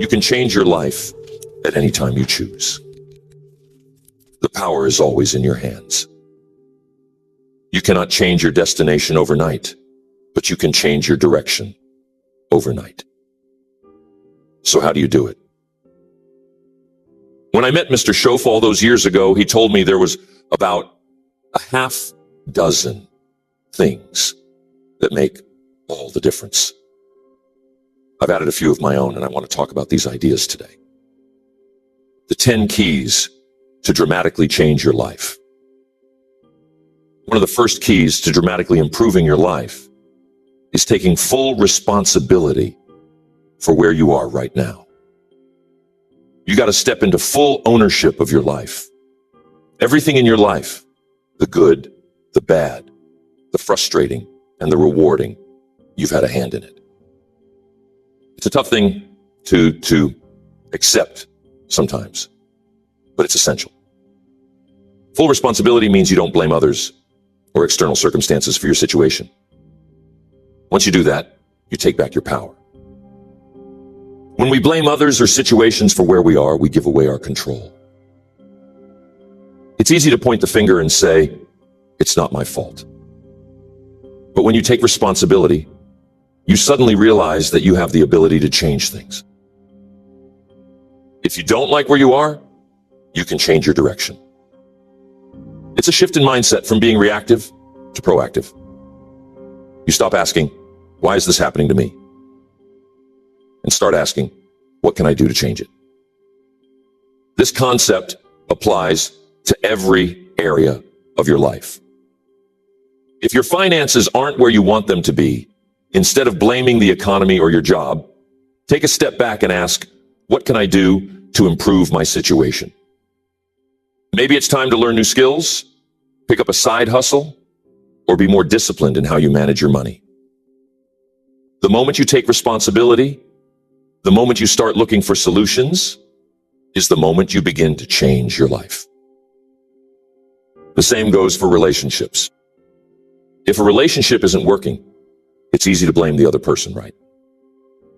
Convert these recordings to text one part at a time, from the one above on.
You can change your life at any time you choose. The power is always in your hands. You cannot change your destination overnight, but you can change your direction overnight. So how do you do it? When I met Mr. Schoaf all those years ago, he told me there was about a half dozen things that make all the difference. I've added a few of my own, and I want to talk about these ideas today. The 10 keys to dramatically change your life. One of the first keys to dramatically improving your life is taking full responsibility for where you are right now. You got to step into full ownership of your life. Everything in your life, the good, the bad, the frustrating, and the rewarding, you've had a hand in it. It's a tough thing to accept sometimes, but it's essential. Full responsibility means you don't blame others or external circumstances for your situation. Once you do that, you take back your power. When we blame others or situations for where we are, we give away our control. It's easy to point the finger and say, it's not my fault. But when you take responsibility, you suddenly realize that you have the ability to change things. If you don't like where you are, you can change your direction. It's a shift in mindset from being reactive to proactive. You stop asking, why is this happening to me? And start asking, what can I do to change it? This concept applies to every area of your life. If your finances aren't where you want them to be, instead of blaming the economy or your job, take a step back and ask, what can I do to improve my situation? Maybe it's time to learn new skills, pick up a side hustle, or be more disciplined in how you manage your money. The moment you take responsibility, the moment you start looking for solutions, is the moment you begin to change your life. The same goes for relationships. If a relationship isn't working, it's easy to blame the other person, right?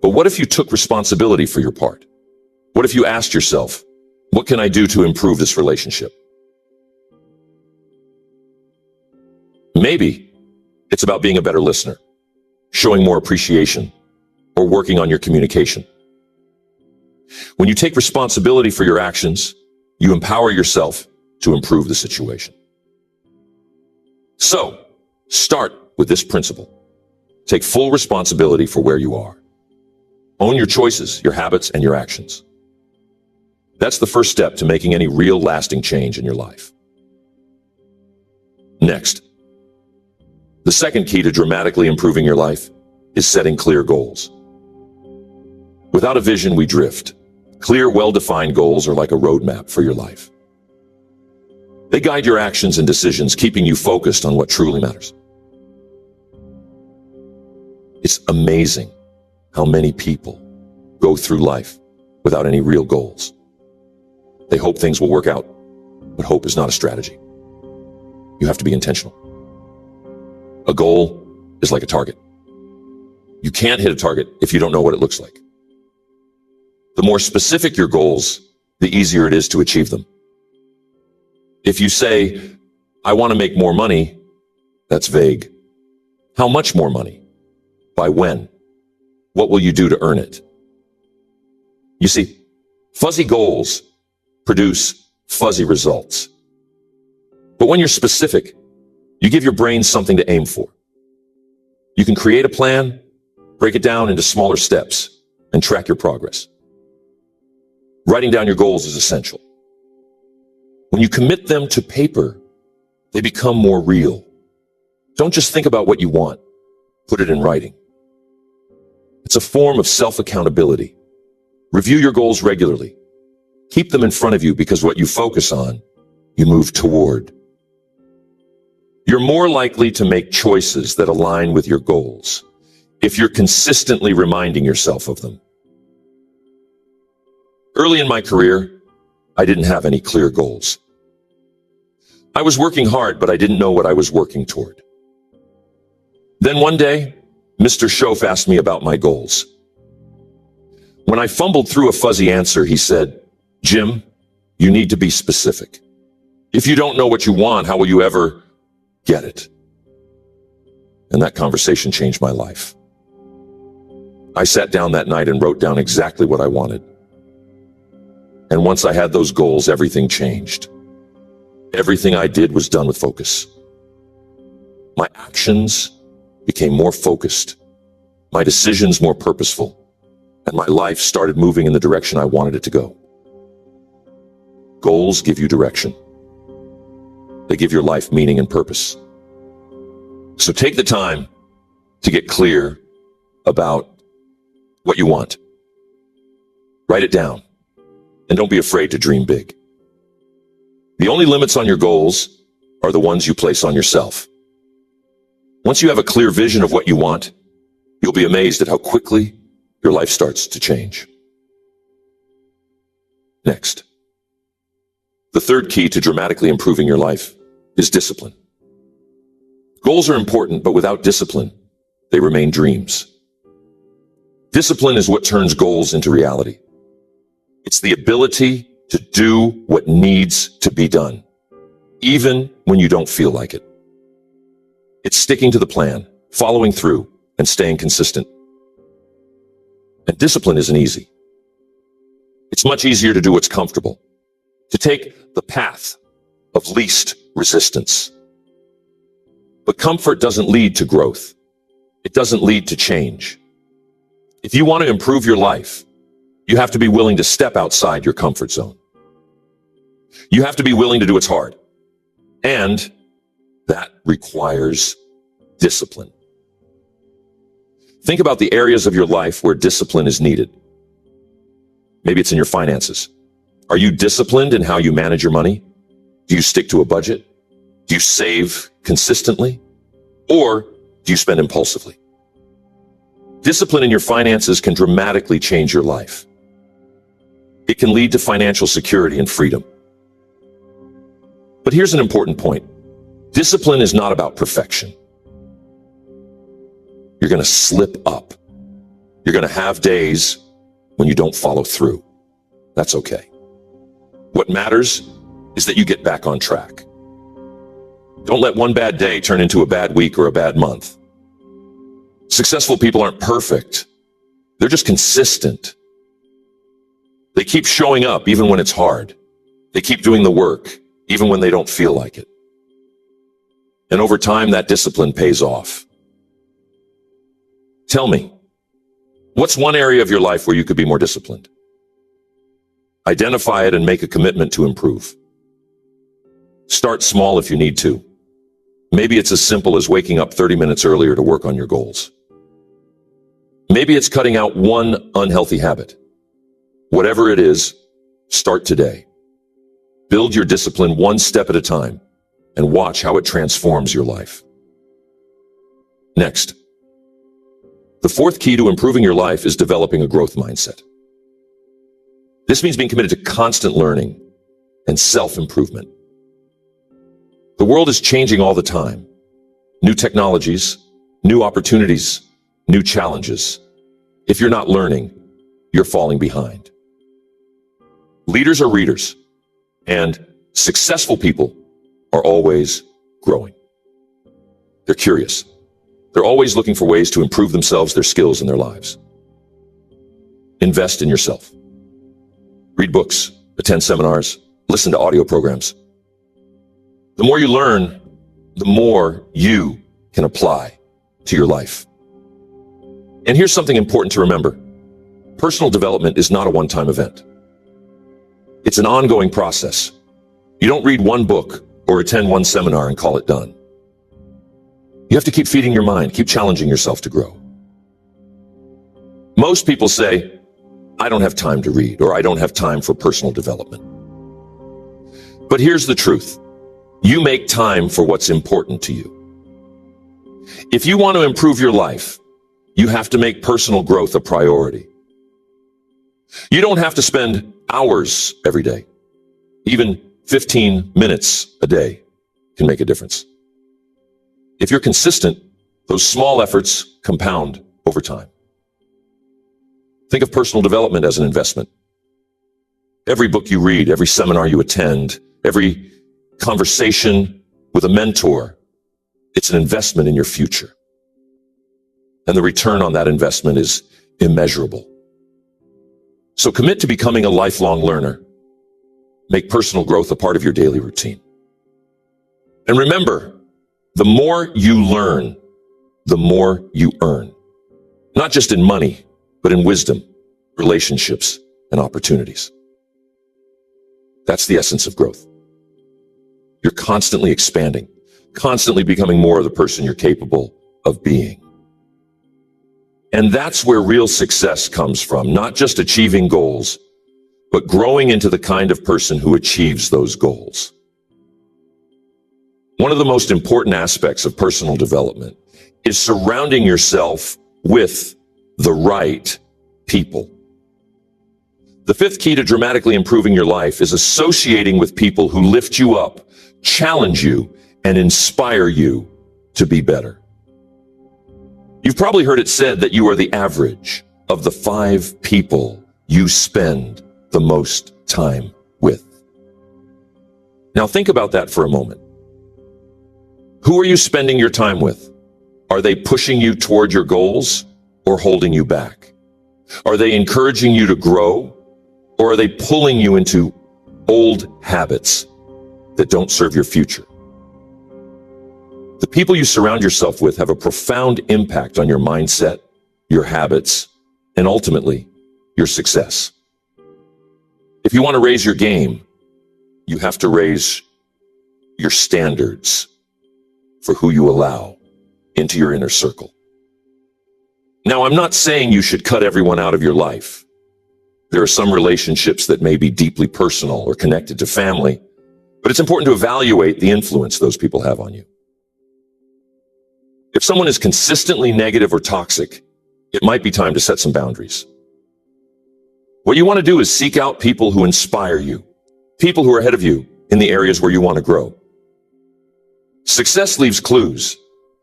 But what if you took responsibility for your part? What if you asked yourself, what can I do to improve this relationship? Maybe it's about being a better listener, showing more appreciation, or working on your communication. When you take responsibility for your actions, you empower yourself to improve the situation. So, start with this principle. Take full responsibility for where you are. Own your choices, your habits, and your actions. That's the first step to making any real lasting change in your life. Next, the second key to dramatically improving your life is setting clear goals. Without a vision, we drift. Clear, well-defined goals are like a roadmap for your life. They guide your actions and decisions, keeping you focused on what truly matters. It's amazing how many people go through life without any real goals. They hope things will work out, but hope is not a strategy. You have to be intentional. A goal is like a target. You can't hit a target if you don't know what it looks like. The more specific your goals, the easier it is to achieve them. If you say, I want to make more money, that's vague. How much more money? By when? What will you do to earn it? You see, fuzzy goals produce fuzzy results. But when you're specific, you give your brain something to aim for. You can create a plan, break it down into smaller steps, and track your progress. Writing down your goals is essential. When you commit them to paper, they become more real. Don't just think about what you want. Put it in writing. It's a form of self-accountability. Review your goals regularly. Keep them in front of you because what you focus on, you move toward. You're more likely to make choices that align with your goals if you're consistently reminding yourself of them. Early in my career, I didn't have any clear goals. I was working hard, but I didn't know what I was working toward. Then one day, Mr. Schoaf asked me about my goals. When I fumbled through a fuzzy answer, he said, "Jim, you need to be specific. If you don't know what you want, how will you ever get it?" And that conversation changed my life. I sat down that night and wrote down exactly what I wanted. And once I had those goals, everything changed. Everything I did was done with focus. My actions became more focused, my decisions more purposeful, and my life started moving in the direction I wanted it to go. Goals give you direction. They give your life meaning and purpose. So take the time to get clear about what you want. Write it down, and don't be afraid to dream big. The only limits on your goals are the ones you place on yourself. Once you have a clear vision of what you want, you'll be amazed at how quickly your life starts to change. Next, the third key to dramatically improving your life is discipline. Goals are important, but without discipline, they remain dreams. Discipline is what turns goals into reality. It's the ability to do what needs to be done, even when you don't feel like it. It's sticking to the plan, following through, and staying consistent. And discipline isn't easy. It's much easier to do what's comfortable, to take the path of least resistance. But comfort doesn't lead to growth. It doesn't lead to change. If you want to improve your life, you have to be willing to step outside your comfort zone. You have to be willing to do what's hard. And that requires discipline. Think about the areas of your life where discipline is needed. Maybe it's in your finances. Are you disciplined in how you manage your money? Do you stick to a budget? Do you save consistently? Or do you spend impulsively? Discipline in your finances can dramatically change your life. It can lead to financial security and freedom. But here's an important point. Discipline is not about perfection. You're going to slip up. You're going to have days when you don't follow through. That's okay. What matters is that you get back on track. Don't let one bad day turn into a bad week or a bad month. Successful people aren't perfect. They're just consistent. They keep showing up even when it's hard. They keep doing the work even when they don't feel like it. And over time, that discipline pays off. Tell me, what's one area of your life where you could be more disciplined? Identify it and make a commitment to improve. Start small if you need to. Maybe it's as simple as waking up 30 minutes earlier to work on your goals. Maybe it's cutting out one unhealthy habit. Whatever it is, start today. Build your discipline one step at a time and watch how it transforms your life. Next, the fourth key to improving your life is developing a growth mindset. This means being committed to constant learning and self-improvement. The world is changing all the time. New technologies, new opportunities, new challenges. If you're not learning, you're falling behind. Leaders are readers, and successful people are always growing. They're curious. They're always looking for ways to improve themselves, their skills, and their lives. Invest in yourself. Read books, attend seminars, listen to audio programs. The more you learn, the more you can apply to your life. And here's something important to remember. Personal development is not a one-time event. It's an ongoing process. You don't read one book or attend one seminar and call it done. You have to keep feeding your mind, keep challenging yourself to grow. Most people say, I don't have time to read, or I don't have time for personal development. But here's the truth. You make time for what's important to you. If you want to improve your life, you have to make personal growth a priority. You don't have to spend hours every day. Even 15 minutes a day can make a difference. If you're consistent, those small efforts compound over time. Think of personal development as an investment. Every book you read, every seminar you attend, every conversation with a mentor, it's an investment in your future. And the return on that investment is immeasurable. So commit to becoming a lifelong learner. Make personal growth a part of your daily routine. And remember, the more you learn, the more you earn. Not just in money, but in wisdom, relationships, and opportunities. That's the essence of growth. You're constantly expanding, constantly becoming more of the person you're capable of being. And that's where real success comes from, not just achieving goals, but growing into the kind of person who achieves those goals. One of the most important aspects of personal development is surrounding yourself with the right people. The fifth key to dramatically improving your life is associating with people who lift you up, challenge you, and inspire you to be better. You've probably heard it said that you are the average of the 5 people you spend the most time with. Now think about that for a moment. Who are you spending your time with? Are they pushing you toward your goals or holding you back? Are they encouraging you to grow, or are they pulling you into old habits that don't serve your future? The people you surround yourself with have a profound impact on your mindset, your habits, and ultimately, your success. If you want to raise your game, you have to raise your standards for who you allow into your inner circle. Now, I'm not saying you should cut everyone out of your life. There are some relationships that may be deeply personal or connected to family, but it's important to evaluate the influence those people have on you. If someone is consistently negative or toxic, it might be time to set some boundaries. What you want to do is seek out people who inspire you, people who are ahead of you in the areas where you want to grow. Success leaves clues,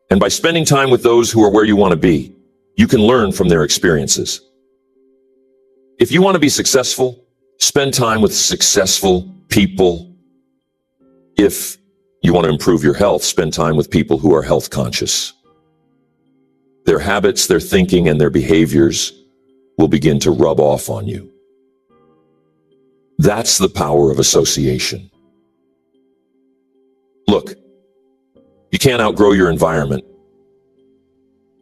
and by spending time with those who are where you want to be, you can learn from their experiences. If you want to be successful, spend time with successful people. If you want to improve your health, spend time with people who are health conscious. Their habits, their thinking, and their behaviors will begin to rub off on you. That's the power of association. Look, you can't outgrow your environment.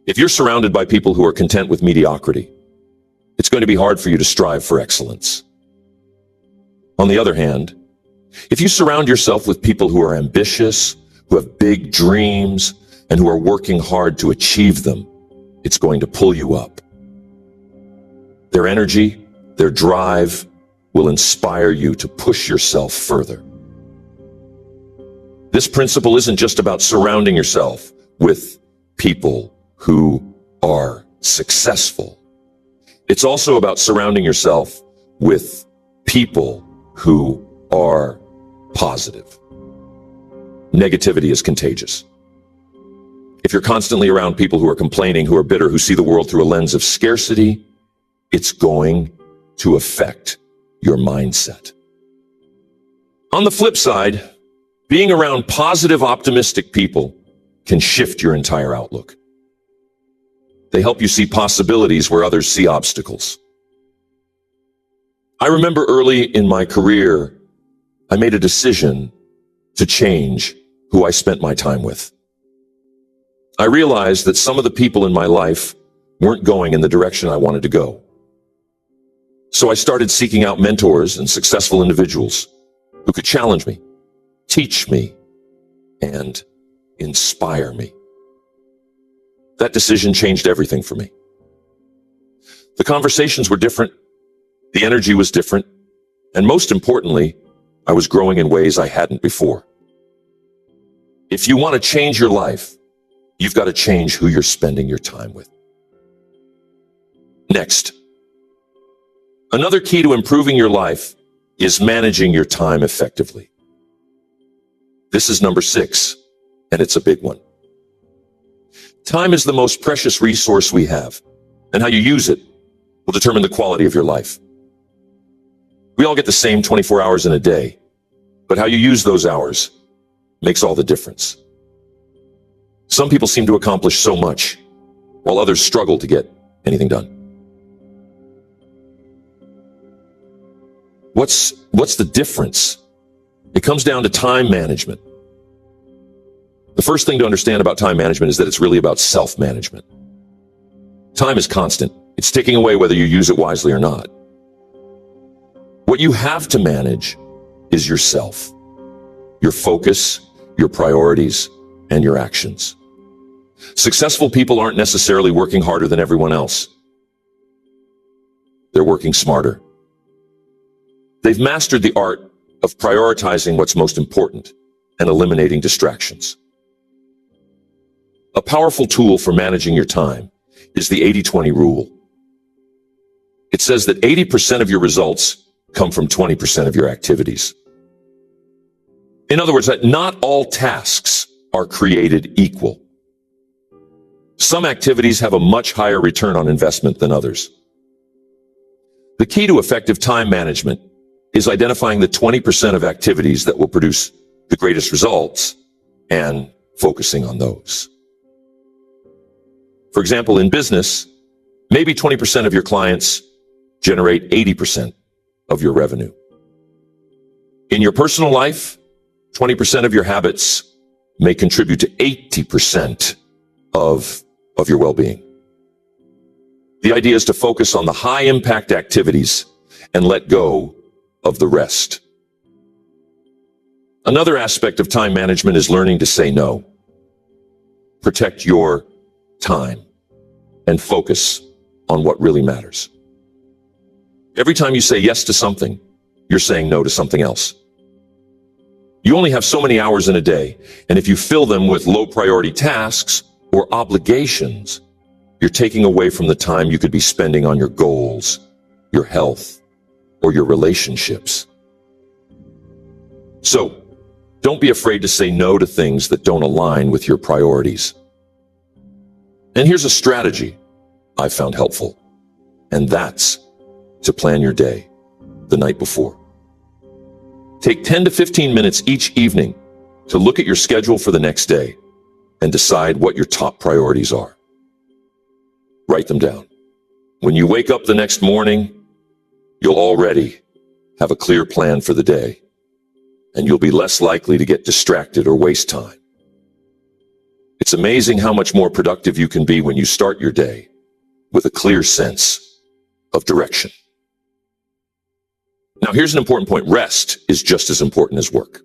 If you're surrounded by people who are content with mediocrity, it's going to be hard for you to strive for excellence. On the other hand, if you surround yourself with people who are ambitious, who have big dreams, and who are working hard to achieve them, it's going to pull you up. Their energy, their drive will inspire you to push yourself further. This principle isn't just about surrounding yourself with people who are successful. It's also about surrounding yourself with people who are positive. Negativity is contagious. If you're constantly around people who are complaining, who are bitter, who see the world through a lens of scarcity, it's going to affect your mindset. On the flip side, being around positive, optimistic people can shift your entire outlook. They help you see possibilities where others see obstacles. I remember early in my career, I made a decision to change who I spent my time with. I realized that some of the people in my life weren't going in the direction I wanted to go. So I started seeking out mentors and successful individuals who could challenge me, teach me, and inspire me. That decision changed everything for me. The conversations were different, the energy was different, and most importantly, I was growing in ways I hadn't before. If you want to change your life, you've got to change who you're spending your time with. Next, another key to improving your life is managing your time effectively. This is number 6, and it's a big one. Time is the most precious resource we have, and how you use it will determine the quality of your life. We all get the same 24 hours in a day, but how you use those hours makes all the difference. Some people seem to accomplish so much, while others struggle to get anything done. What's the difference? It comes down to time management. The first thing to understand about time management is that it's really about self-management. Time is constant. It's ticking away whether you use it wisely or not. What you have to manage is yourself, your focus, your priorities, and your actions. Successful people aren't necessarily working harder than everyone else. They're working smarter. They've mastered the art of prioritizing what's most important and eliminating distractions. A powerful tool for managing your time is the 80-20 rule. It says that 80% of your results come from 20% of your activities. In other words, that not all tasks are created equal. Some activities have a much higher return on investment than others. The key to effective time management is identifying the 20% of activities that will produce the greatest results and focusing on those. For example, in business, maybe 20% of your clients generate 80% of your revenue. In your personal life, 20% of your habits may contribute to 80% of your well-being. The idea is to focus on the high-impact activities and let go of the rest. Another aspect of time management is learning to say no. Protect your time and focus on what really matters. Every time you say yes to something, you're saying no to something else. You only have so many hours in a day, and if you fill them with low-priority tasks or obligations, you're taking away from the time you could be spending on your goals, your health, or your relationships. So, don't be afraid to say no to things that don't align with your priorities. And here's a strategy I found helpful, and that's to plan your day the night before. Take 10 to 15 minutes each evening to look at your schedule for the next day and decide what your top priorities are. Write them down. When you wake up the next morning, you'll already have a clear plan for the day, and you'll be less likely to get distracted or waste time. It's amazing how much more productive you can be when you start your day with a clear sense of direction. Now, here's an important point. Rest is just as important as work.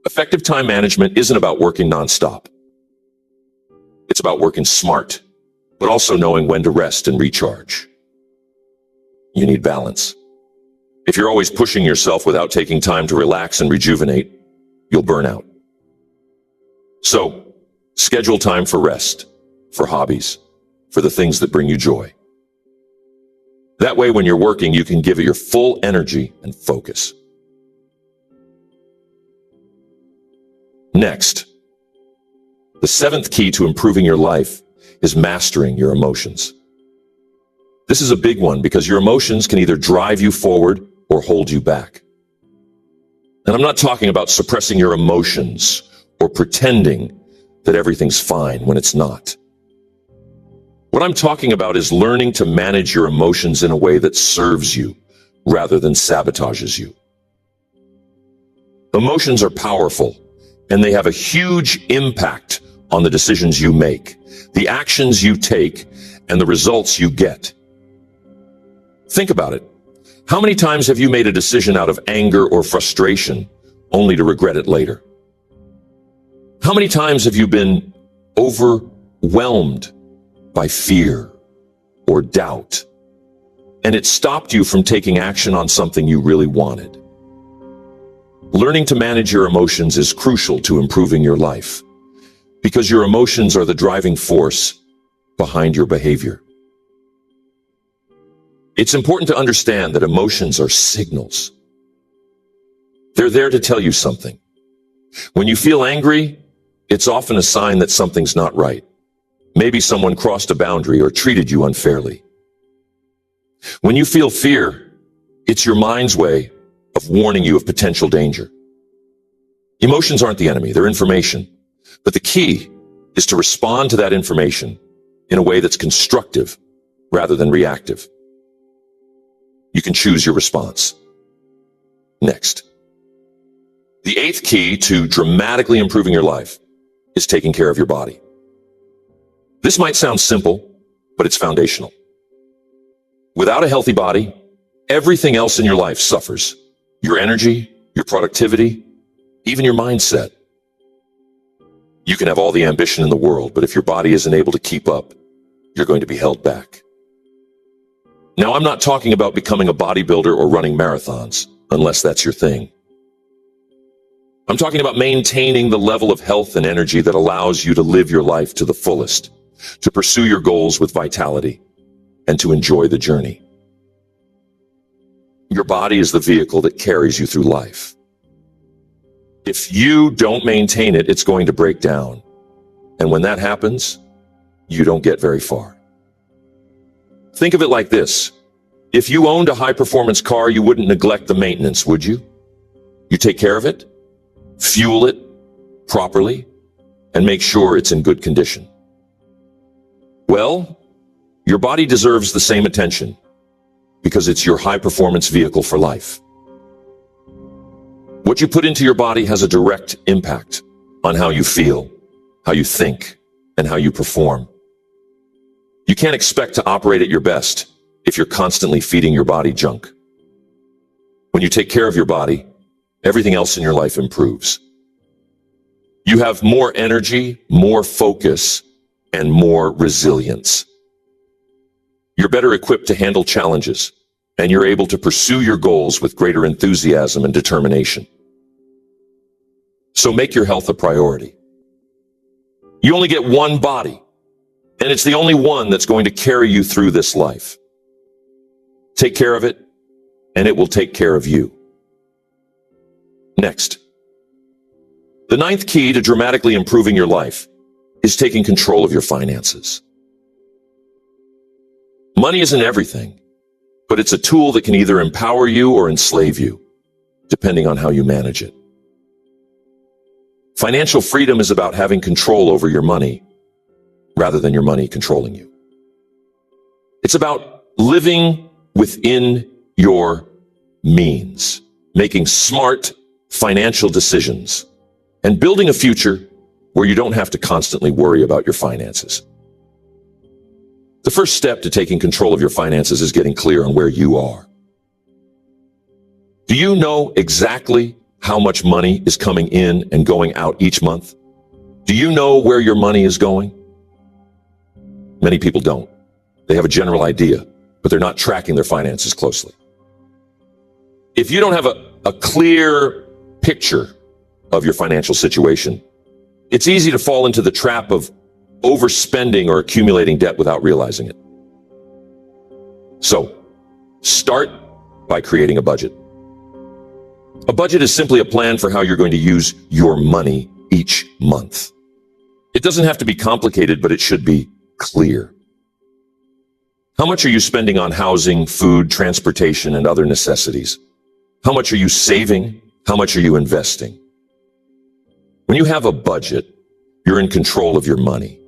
Effective time management isn't about working nonstop. It's about working smart, but also knowing when to rest and recharge. You need balance. If you're always pushing yourself without taking time to relax and rejuvenate, you'll burn out. So, schedule time for rest, for hobbies, for the things that bring you joy. That way, when you're working, you can give it your full energy and focus. Next, the seventh key to improving your life is mastering your emotions. This is a big one because your emotions can either drive you forward or hold you back. And I'm not talking about suppressing your emotions or pretending that everything's fine when it's not. What I'm talking about is learning to manage your emotions in a way that serves you rather than sabotages you. Emotions are powerful, and they have a huge impact on the decisions you make, the actions you take, and the results you get. Think about it. How many times have you made a decision out of anger or frustration only to regret it later? How many times have you been overwhelmed by fear or doubt, and it stopped you from taking action on something you really wanted? Learning to manage your emotions is crucial to improving your life, because your emotions are the driving force behind your behavior. It's important to understand that emotions are signals. They're there to tell you something. When you feel angry, it's often a sign that something's not right. Maybe someone crossed a boundary or treated you unfairly. When you feel fear, it's your mind's way of warning you of potential danger. Emotions aren't the enemy, they're information. But the key is to respond to that information in a way that's constructive rather than reactive. You can choose your response. Next. The eighth key to dramatically improving your life is taking care of your body. This might sound simple, but it's foundational. Without a healthy body, everything else in your life suffers. Your energy, your productivity, even your mindset. You can have all the ambition in the world, but if your body isn't able to keep up, you're going to be held back. Now, I'm not talking about becoming a bodybuilder or running marathons, unless that's your thing. I'm talking about maintaining the level of health and energy that allows you to live your life to the fullest, to pursue your goals with vitality, and to enjoy the journey. Your body is the vehicle that carries you through life. If you don't maintain it, it's going to break down. And when that happens, you don't get very far. Think of it like this. If you owned a high-performance car, you wouldn't neglect the maintenance, would you? You take care of it, fuel it properly, and make sure it's in good condition. Well, your body deserves the same attention because it's your high-performance vehicle for life. What you put into your body has a direct impact on how you feel, how you think, and how you perform. You can't expect to operate at your best if you're constantly feeding your body junk. When you take care of your body, everything else in your life improves. You have more energy, more focus, and more resilience. You're better equipped to handle challenges, and you're able to pursue your goals with greater enthusiasm and determination. So make your health a priority. You only get one body, and it's the only one that's going to carry you through this life. Take care of it, and it will take care of you. Next. The ninth key to dramatically improving your life is taking control of your finances. Money isn't everything, but it's a tool that can either empower you or enslave you, depending on how you manage it. Financial freedom is about having control over your money, rather than your money controlling you. It's about living within your means, making smart financial decisions, and building a future where you don't have to constantly worry about your finances. The first step to taking control of your finances is getting clear on where you are. Do you know exactly how much money is coming in and going out each month? Do you know where your money is going? Many people don't. They have a general idea, but they're not tracking their finances closely. If you don't have a clear picture of your financial situation, it's easy to fall into the trap of overspending or accumulating debt without realizing it. So, start by creating a budget. A budget is simply a plan for how you're going to use your money each month. It doesn't have to be complicated, but it should be clear. How much are you spending on housing, food, transportation, and other necessities? How much are you saving? How much are you investing? When you have a budget, you're in control of your money,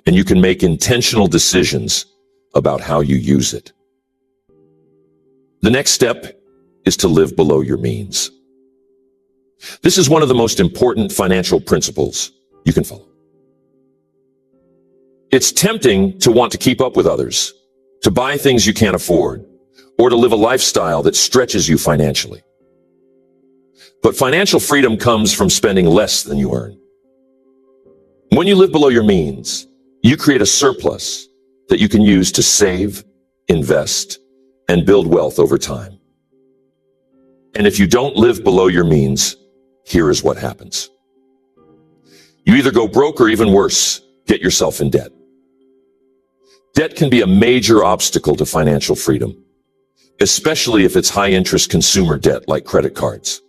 and you can make intentional decisions about how you use it. The next step is to live below your means. This is one of the most important financial principles you can follow. It's tempting to want to keep up with others, to buy things you can't afford, or to live a lifestyle that stretches you financially. But financial freedom comes from spending less than you earn. When you live below your means, you create a surplus that you can use to save, invest, and build wealth over time. And if you don't live below your means, here is what happens. You either go broke or even worse, get yourself in debt. Debt can be a major obstacle to financial freedom, especially if it's high-interest consumer debt like credit cards.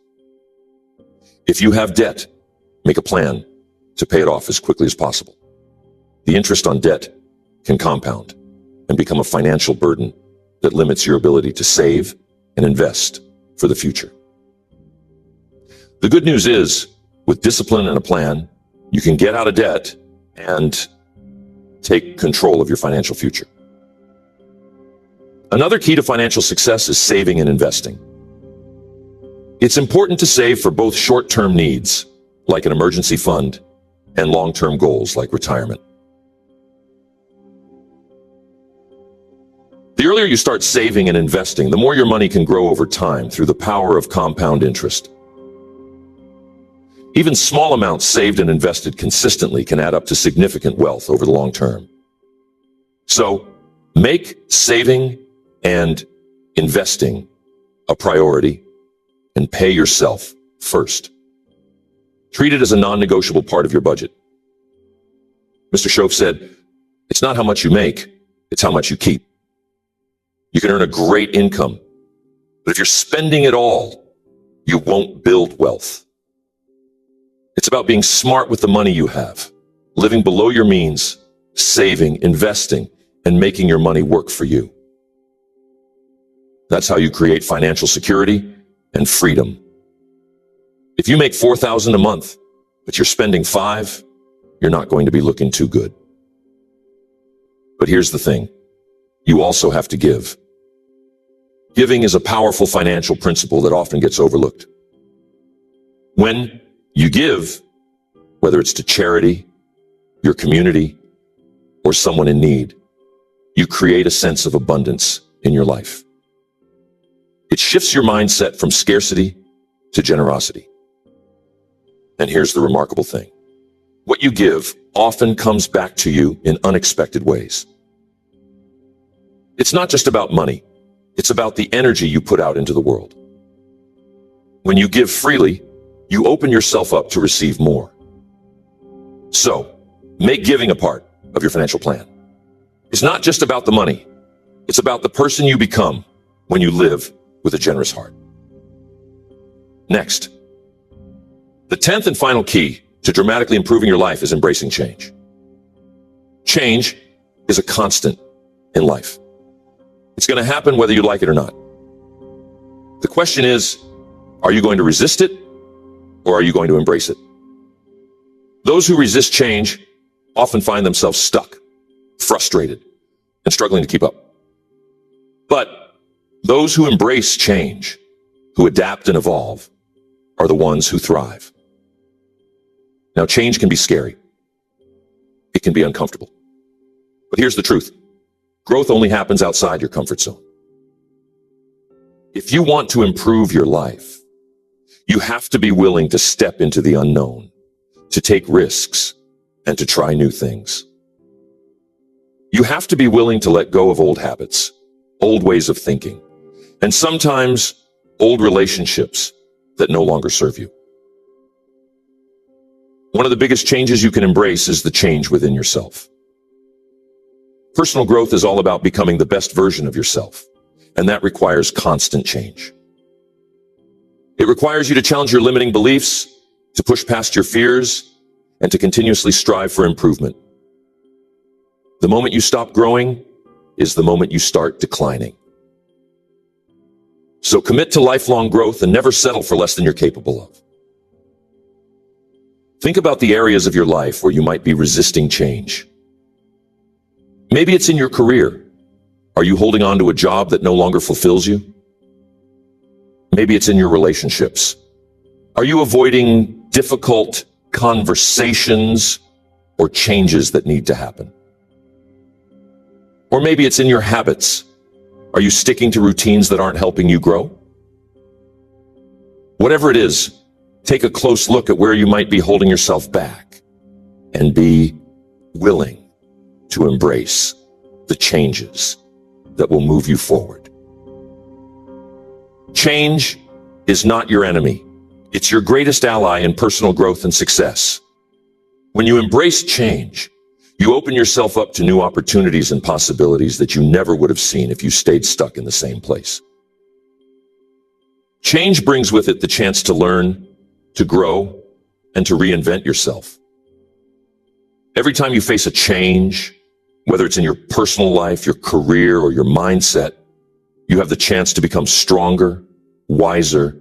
If you have debt, make a plan to pay it off as quickly as possible. The interest on debt can compound and become a financial burden that limits your ability to save and invest for the future. The good news is, with discipline and a plan, you can get out of debt and take control of your financial future. Another key to financial success is saving and investing. It's important to save for both short-term needs, like an emergency fund, and long-term goals like retirement. The earlier you start saving and investing, the more your money can grow over time through the power of compound interest. Even small amounts saved and invested consistently can add up to significant wealth over the long term. So, make saving and investing a priority and pay yourself first. Treat it as a non-negotiable part of your budget. Mr. Shoaff said, "It's not how much you make, it's how much you keep." You can earn a great income, but if you're spending it all, you won't build wealth. It's about being smart with the money you have, living below your means, saving, investing, and making your money work for you. That's how you create financial security and freedom. If you make $4,000 a month, but you're spending $5,000, you're not going to be looking too good. But here's the thing. You also have to give. Giving is a powerful financial principle that often gets overlooked. When you give, whether it's to charity, your community, or someone in need, you create a sense of abundance in your life. It shifts your mindset from scarcity to generosity. And here's the remarkable thing. What you give often comes back to you in unexpected ways. It's not just about money. It's about the energy you put out into the world. When you give freely, you open yourself up to receive more. So, make giving a part of your financial plan. It's not just about the money. It's about the person you become when you live with a generous heart. Next, the 10th and final key to dramatically improving your life is embracing change. Change is a constant in life. It's going to happen whether you like it or not. The question is, are you going to resist it or are you going to embrace it? Those who resist change often find themselves stuck, frustrated, and struggling to keep up. But those who embrace change, who adapt and evolve, are the ones who thrive. Now, change can be scary. It can be uncomfortable. But here's the truth. Growth only happens outside your comfort zone. If you want to improve your life, you have to be willing to step into the unknown, to take risks, and to try new things. You have to be willing to let go of old habits, old ways of thinking, and sometimes old relationships that no longer serve you. One of the biggest changes you can embrace is the change within yourself. Personal growth is all about becoming the best version of yourself, and that requires constant change. It requires you to challenge your limiting beliefs, to push past your fears, and to continuously strive for improvement. The moment you stop growing is the moment you start declining. So commit to lifelong growth and never settle for less than you're capable of. Think about the areas of your life where you might be resisting change. Maybe it's in your career. Are you holding on to a job that no longer fulfills you? Maybe it's in your relationships. Are you avoiding difficult conversations or changes that need to happen? Or maybe it's in your habits. Are you sticking to routines that aren't helping you grow? Whatever it is, take a close look at where you might be holding yourself back and be willing to embrace the changes that will move you forward. Change is not your enemy. It's your greatest ally in personal growth and success. When you embrace change, you open yourself up to new opportunities and possibilities that you never would have seen if you stayed stuck in the same place. Change brings with it the chance to learn, to grow, and to reinvent yourself. Every time you face a change, whether it's in your personal life, your career, or your mindset, you have the chance to become stronger, wiser,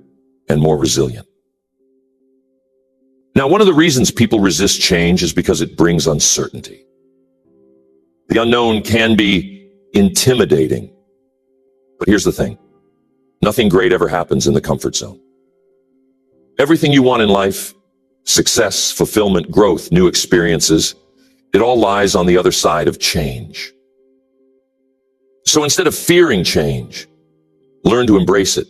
and more resilient. Now, one of the reasons people resist change is because it brings uncertainty. The unknown can be intimidating. But here's the thing. Nothing great ever happens in the comfort zone. Everything you want in life, success, fulfillment, growth, new experiences, it all lies on the other side of change. So instead of fearing change, learn to embrace it.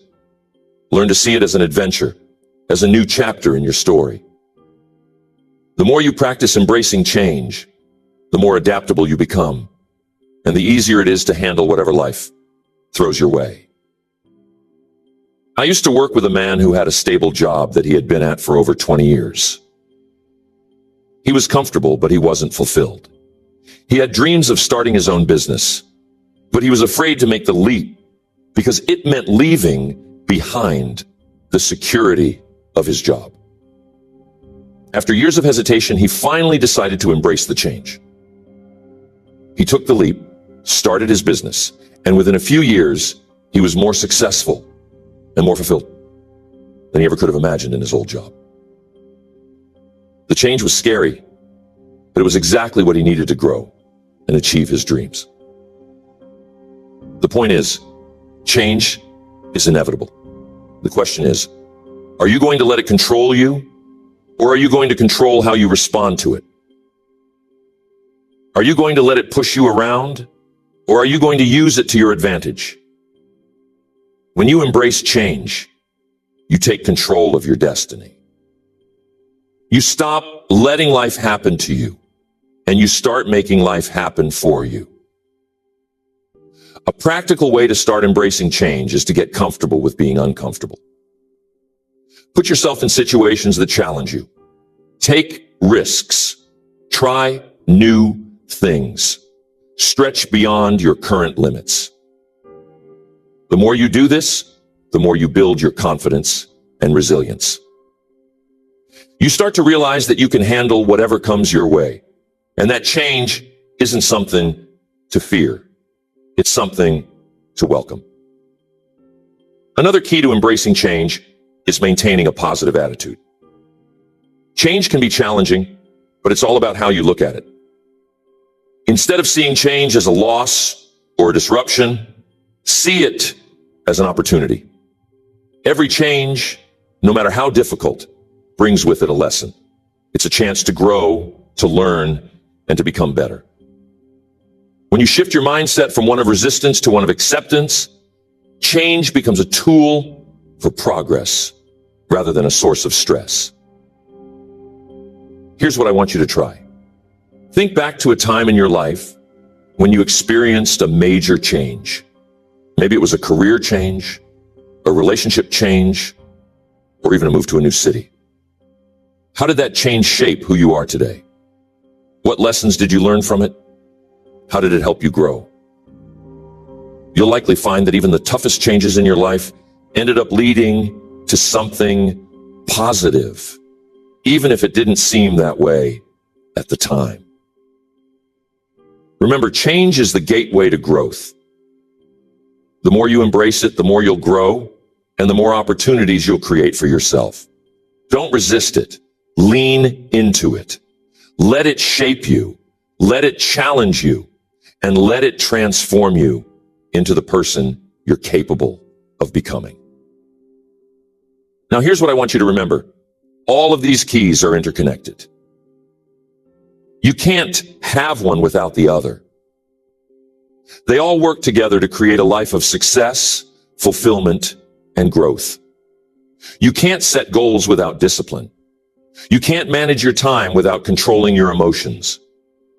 Learn to see it as an adventure, as a new chapter in your story. The more you practice embracing change, the more adaptable you become, and the easier it is to handle whatever life throws your way. I used to work with a man who had a stable job that he had been at for over 20 years. He was comfortable, but he wasn't fulfilled. He had dreams of starting his own business, but he was afraid to make the leap because it meant leaving behind the security of his job. After years of hesitation, he finally decided to embrace the change. He took the leap, started his business, and within a few years, he was more successful and more fulfilled than he ever could have imagined in his old job. The change was scary, but it was exactly what he needed to grow and achieve his dreams. The point is, change is inevitable. The question is, are you going to let it control you, or are you going to control how you respond to it? Are you going to let it push you around, or are you going to use it to your advantage? When you embrace change, you take control of your destiny. You stop letting life happen to you, and you start making life happen for you. A practical way to start embracing change is to get comfortable with being uncomfortable. Put yourself in situations that challenge you. Take risks. Try new things. Stretch beyond your current limits. The more you do this, the more you build your confidence and resilience. You start to realize that you can handle whatever comes your way, and that change isn't something to fear. It's something to welcome. Another key to embracing change is maintaining a positive attitude. Change can be challenging, but it's all about how you look at it. Instead of seeing change as a loss or a disruption, see it as an opportunity. Every change, no matter how difficult, brings with it a lesson. It's a chance to grow, to learn, and to become better. When you shift your mindset from one of resistance to one of acceptance, change becomes a tool for progress rather than a source of stress. Here's what I want you to try. Think back to a time in your life when you experienced a major change. Maybe it was a career change, a relationship change, or even a move to a new city. How did that change shape who you are today? What lessons did you learn from it? How did it help you grow? You'll likely find that even the toughest changes in your life ended up leading to something positive, even if it didn't seem that way at the time. Remember, change is the gateway to growth. The more you embrace it, the more you'll grow, and the more opportunities you'll create for yourself. Don't resist it. Lean into it. Let it shape you. Let it challenge you. And let it transform you into the person you're capable of becoming. Now, here's what I want you to remember. All of these keys are interconnected. You can't have one without the other. They all work together to create a life of success, fulfillment, and growth. You can't set goals without discipline. You can't manage your time without controlling your emotions.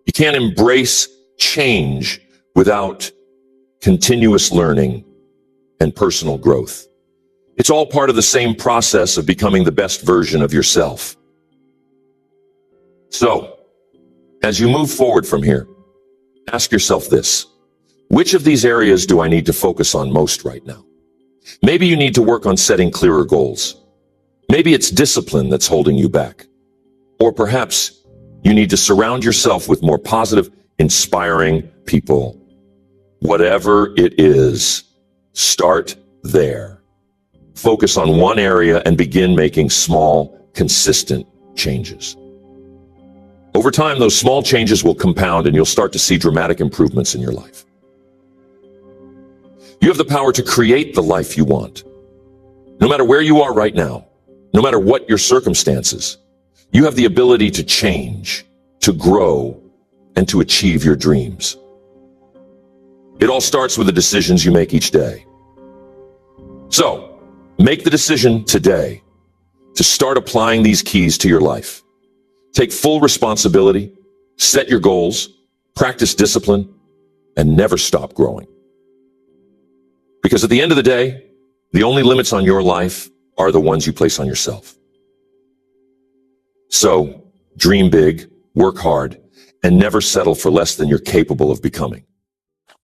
You can't embrace change without continuous learning and personal growth. It's all part of the same process of becoming the best version of yourself. So, as you move forward from here, ask yourself this. Which of these areas do I need to focus on most right now? Maybe you need to work on setting clearer goals. Maybe it's discipline that's holding you back. Or perhaps you need to surround yourself with more positive, inspiring people. Whatever it is, Start there. Focus on one area and begin making small, consistent changes. Over time, those small changes will compound and you'll start to see dramatic improvements in your life. You have the power to create the life you want. No matter where you are right now, no matter what your circumstances, you have the ability to change, to grow, and to achieve your dreams. It all starts with the decisions you make each day. So, make the decision today to start applying these keys to your life. Take full responsibility, set your goals, practice discipline, and never stop growing. Because at the end of the day, the only limits on your life are the ones you place on yourself. So, dream big, work hard, and never settle for less than you're capable of becoming.